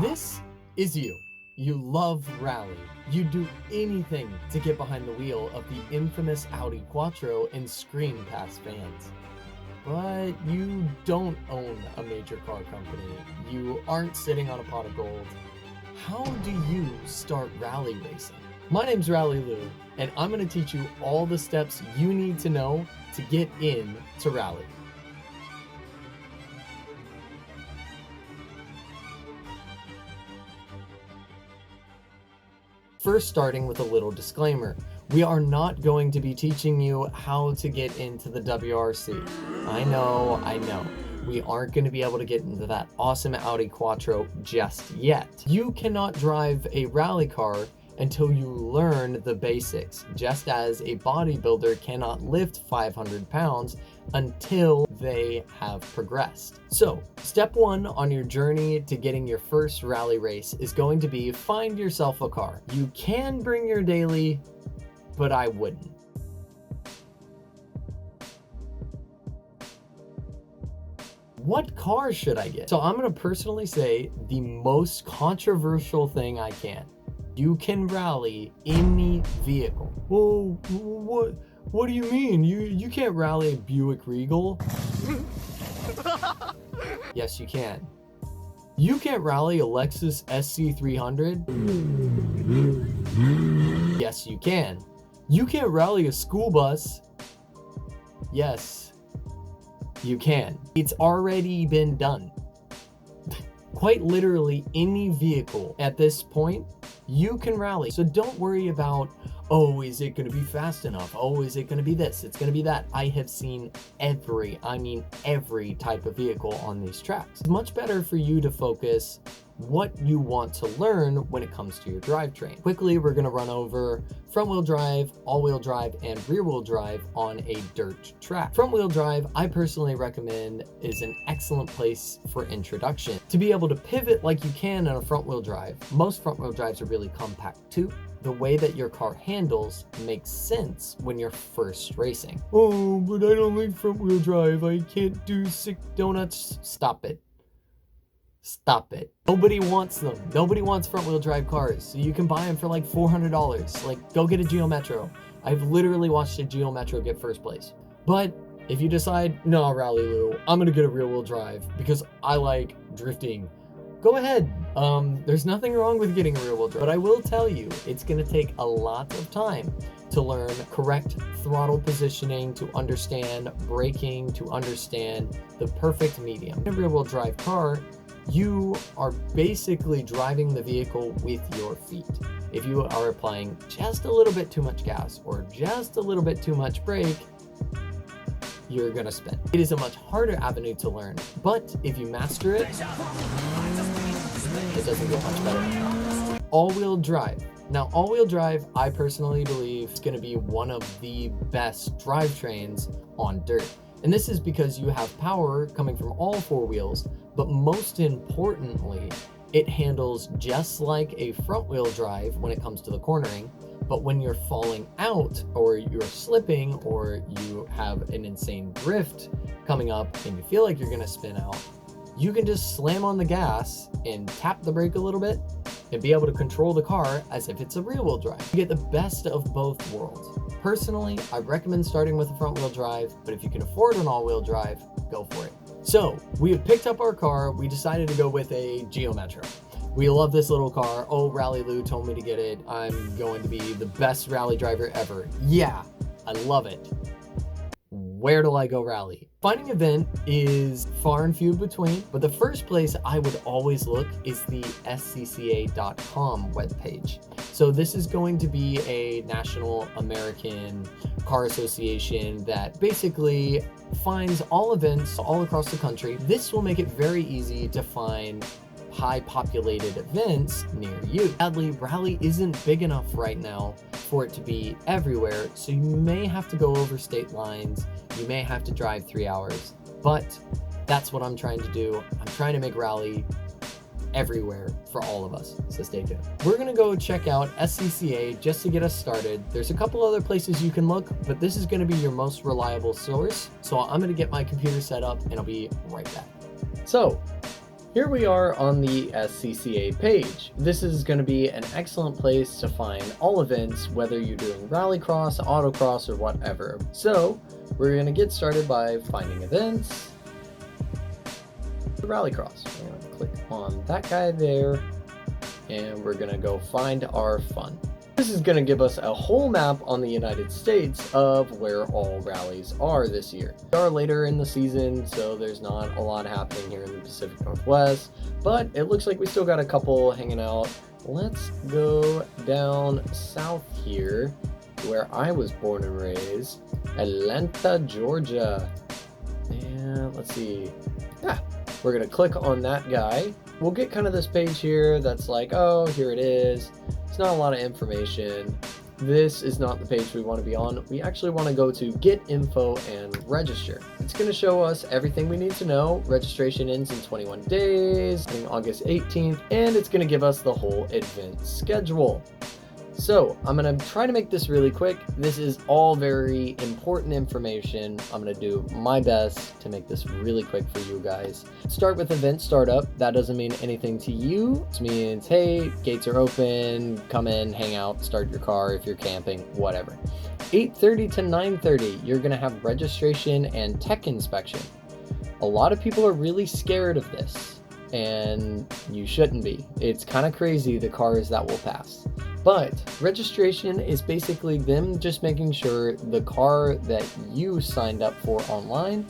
This is you. You love rally. You do anything to get behind the wheel of the infamous Audi Quattro and scream past fans. But you don't own a major car company. You aren't sitting on a pot of gold. How do you start rally racing? My name's Rally Lou, and I'm going to teach you all the steps you need to know to get into rally. First, starting with a little disclaimer. We are not going to be teaching you how to get into the WRC. I know. We aren't going to be able to get into that awesome Audi Quattro just yet. You cannot drive a rally car until you learn the basics, just as a bodybuilder cannot lift 500 pounds until they have progressed. So, step one on your journey to getting your first rally race is going to be find yourself a car. You can bring your daily, but I wouldn't. What car should I get? So I'm going to personally say the most controversial thing I can. You can rally any vehicle. Whoa, what do you mean? You can't rally a Buick Regal? Yes, you can. You can't rally a Lexus SC300? Yes, you can. You can't rally a school bus? Yes, you can. It's already been done. Quite literally any vehicle at this point, you can rally. So don't worry about, oh, is it going to be fast enough? Oh, is it going to be this? It's going to be that. I have seen every type of vehicle on these tracks. It's much better for you to focus what you want to learn when it comes to your drivetrain. Quickly, we're going to run over front-wheel drive, all-wheel drive, and rear-wheel drive on a dirt track. Front-wheel drive, I personally recommend, is an excellent place for introduction. To be able to pivot like you can on a front-wheel drive, most front-wheel drives are really compact too. The way that your car handles makes sense when you're first racing. Oh, but I don't like front-wheel drive. I can't do sick donuts. Stop it. Stop it. Nobody wants them. Nobody wants front-wheel drive cars. So you can buy them for like $400. Like, go get a Geo Metro. I've literally watched a Geo Metro get first place. But if you decide, no, Rally Lou, I'm gonna get a rear-wheel drive because I like drifting, go ahead. There's nothing wrong with getting a rear-wheel drive, but I will tell you, it's gonna take a lot of time to learn correct throttle positioning, to understand braking, to understand the perfect medium. In a rear-wheel drive car, you are basically driving the vehicle with your feet. If you are applying just a little bit too much gas or just a little bit too much brake, you're gonna spin. It is a much harder avenue to learn, but if you master it, it doesn't get much better. All-wheel drive. Now, all-wheel drive, I personally believe, is gonna be one of the best drivetrains on dirt. And this is because you have power coming from all four wheels, but most importantly, it handles just like a front-wheel drive when it comes to the cornering. But when you're falling out, or you're slipping, or you have an insane drift coming up and you feel like you're gonna spin out, you can just slam on the gas and tap the brake a little bit and be able to control the car as if it's a rear-wheel drive. You get the best of both worlds. Personally, I recommend starting with a front-wheel drive, but if you can afford an all-wheel drive, go for it. So, we have picked up our car. We decided to go with a Geo Metro. We love this little car. Oh, Rally Lou told me to get it. I'm going to be the best rally driver ever. Yeah, I love it. Where do I go rally? Finding an event is far and few between, but the first place I would always look is the scca.com webpage. So this is going to be a National American Car Association that basically finds all events all across the country. This will make it very easy to find high populated events near you. Sadly, rally isn't big enough right now for it to be everywhere, so you may have to go over state lines, you may have to drive 3 hours, but that's what I'm trying to do. I'm trying to make rally everywhere for all of us, so stay tuned. We're gonna go check out SCCA just to get us started. There's a couple other places you can look, but this is gonna be your most reliable source, so I'm gonna get my computer set up and I'll be right back. So, Here we are on the SCCA page. This is going to be an excellent place to find all events, whether you're doing rallycross, autocross, or whatever. So we're going to get started by finding events. The rallycross. We're going to click on that guy there, and we're going to go find our fun. This is going to give us a whole map on the United States of where all rallies are this year. We are later in the season, so there's not a lot happening here in the Pacific Northwest, but it looks like we still got a couple hanging out. Let's go down south here to where I was born and raised, Atlanta, Georgia. And let's see. Yeah, we're going to click on that guy. We'll get kind of this page here that's like, oh, here it is. It's not a lot of information. This is not the page we want to be on. We actually want to go to get info and register. It's going to show us everything we need to know. Registration ends in 21 days, August 18th, and it's going to give us the whole event schedule. So I'm going to try to make this really quick. This is all very important information. I'm going to do my best to make this really quick for you guys. Start with event startup. That doesn't mean anything to you. It means, hey, gates are open, come in, hang out, start your car if you're camping, whatever. 8:30 to 9:30, you're going to have registration and tech inspection. A lot of people are really scared of this, and you shouldn't be. It's kind of crazy the cars that will pass. But registration is basically them just making sure the car that you signed up for online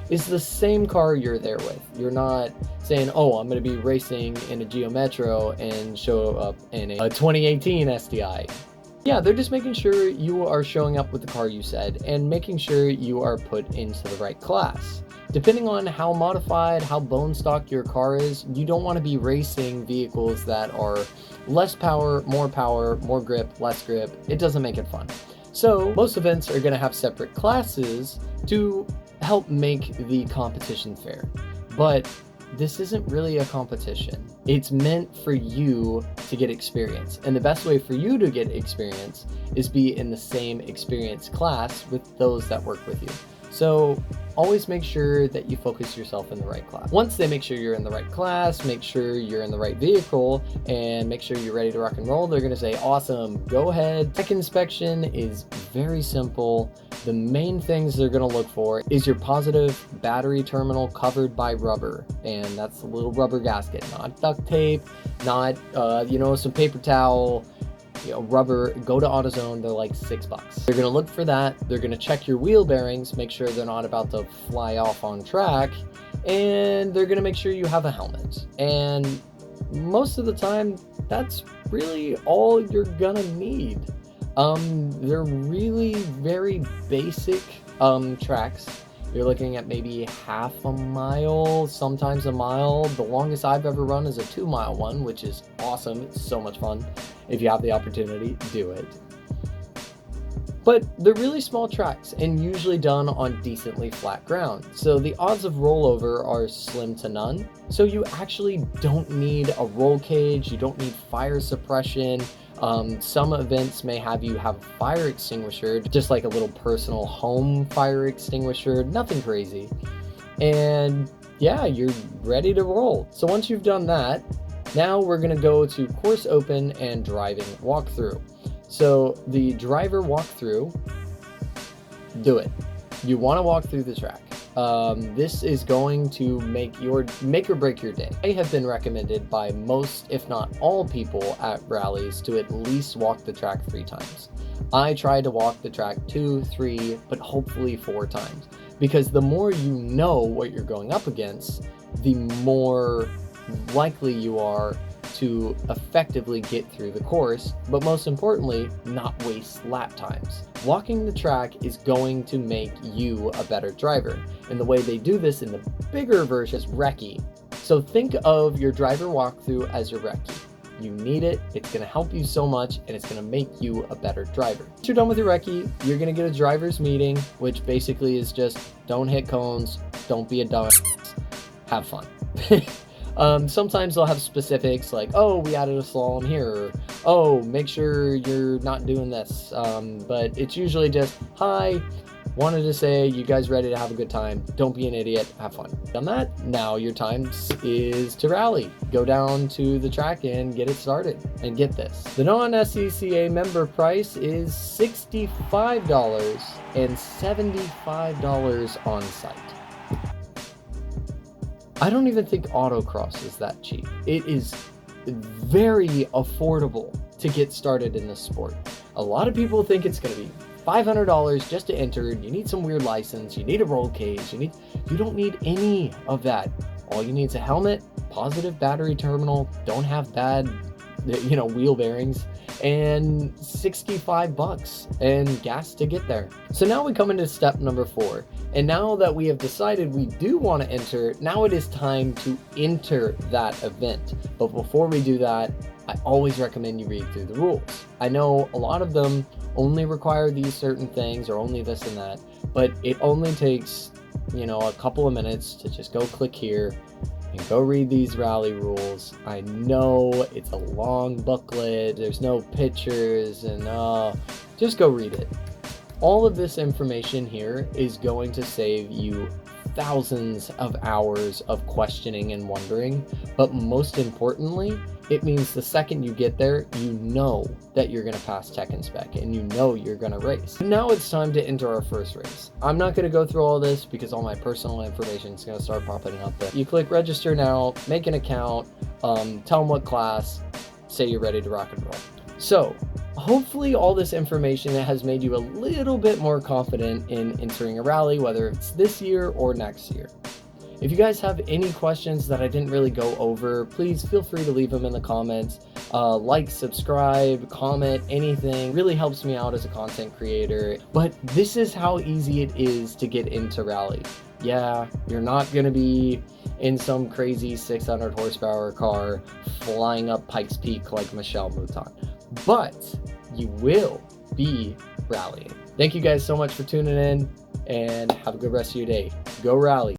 is the same car you're there with. You're not saying, oh, I'm going to be racing in a Geo Metro and show up in a 2018 STI. Yeah, they're just making sure you are showing up with the car you said and making sure you are put into the right class. Depending on how modified, how bone stock your car is, you don't want to be racing vehicles that are less power, more grip, less grip. It doesn't make it fun. So most events are going to have separate classes to help make the competition fair. But this isn't really a competition. It's meant for you to get experience. And the best way for you to get experience is be in the same experience class with those that work with you. So always make sure that you focus yourself in the right class. Once they make sure you're in the right class, make sure you're in the right vehicle, and make sure you're ready to rock and roll, they're going to say, awesome, go ahead. Tech inspection is very simple. The main things they're going to look for is your positive battery terminal covered by rubber. And that's the little rubber gasket, not duct tape, not, some paper towel. Rubber. Go to AutoZone, they're like $6. They're gonna look for that. They're gonna check your wheel bearings, make sure they're not about to fly off on track, and they're gonna make sure you have a helmet. And most of the time, that's really all you're gonna need. They're really very basic tracks. You're looking at maybe half a mile, sometimes a mile. The longest I've ever run is a 2-mile one, which is awesome. It's so much fun. If you have the opportunity, do it. But they're really small tracks and usually done on decently flat ground. So the odds of rollover are slim to none. So you actually don't need a roll cage. You don't need fire suppression. Some events may have you have a fire extinguisher, just like a little personal home fire extinguisher, nothing crazy. And yeah, you're ready to roll. So once you've done that, now we're gonna go to course open and driving walkthrough. So the driver walkthrough, do it. You wanna walk through the track. This is going to make or break your day. I have been recommended by most, if not all people at rallies to at least walk the track 3 times. I try to walk the track 2, 3, but hopefully 4 times. Because the more you know what you're going up against, the more likely you are to effectively get through the course, but most importantly, not waste lap times. Walking the track is going to make you a better driver, and the way they do this in the bigger version is recce. So think of your driver walkthrough as your recce. You need it, it's going to help you so much, and it's going to make you a better driver. Once you're done with your recce, you're going to get a driver's meeting, which basically is just don't hit cones, don't be a dumbass, have fun. Sometimes they'll have specifics like, oh, we added a slalom here, or, oh, make sure you're not doing this. But it's usually just, hi, Wanted to say, you guys ready to have a good time? Don't be an idiot, have fun. Done that, now your time is to rally. Go down to the track and get it started. And get this, the non-SCCA member price is $65 and $75 on site. I don't even think autocross is that cheap. It is very affordable to get started in this sport. A lot of people think it's going to be $500 just to enter. You need some weird license, you need a roll cage, you don't need any of that. All you need is a helmet, positive battery terminal, don't have bad, wheel bearings, and $65 and gas to get there. So now we come into step number 4. And now that we have decided we do want to enter, now it is time to enter that event. But before we do that, I always recommend you read through the rules. I know a lot of them only require these certain things or only this and that, but it only takes, a couple of minutes to just go click here and go read these rally rules. I know it's a long booklet, there's no pictures, and just go read it. All of this information here is going to save you thousands of hours of questioning and wondering, but most importantly, it means the second you get there, you know that you're going to pass tech and spec and you know you're going to race. Now it's time to enter our first race. I'm not going to go through all this because all my personal information is going to start popping up. But you click register now, make an account, tell them what class, say you're ready to rock and roll. So hopefully all this information has made you a little bit more confident in entering a rally, whether it's this year or next year. If you guys have any questions that I didn't really go over, please feel free to leave them in the comments. Like, subscribe, comment, anything really helps me out as a content creator. But this is how easy it is to get into rally. Yeah, you're not going to be in some crazy 600 horsepower car flying up Pikes Peak like Michelle Mouton, but you will be rallying. Thank you guys so much for tuning in and have a good rest of your day. Go rally.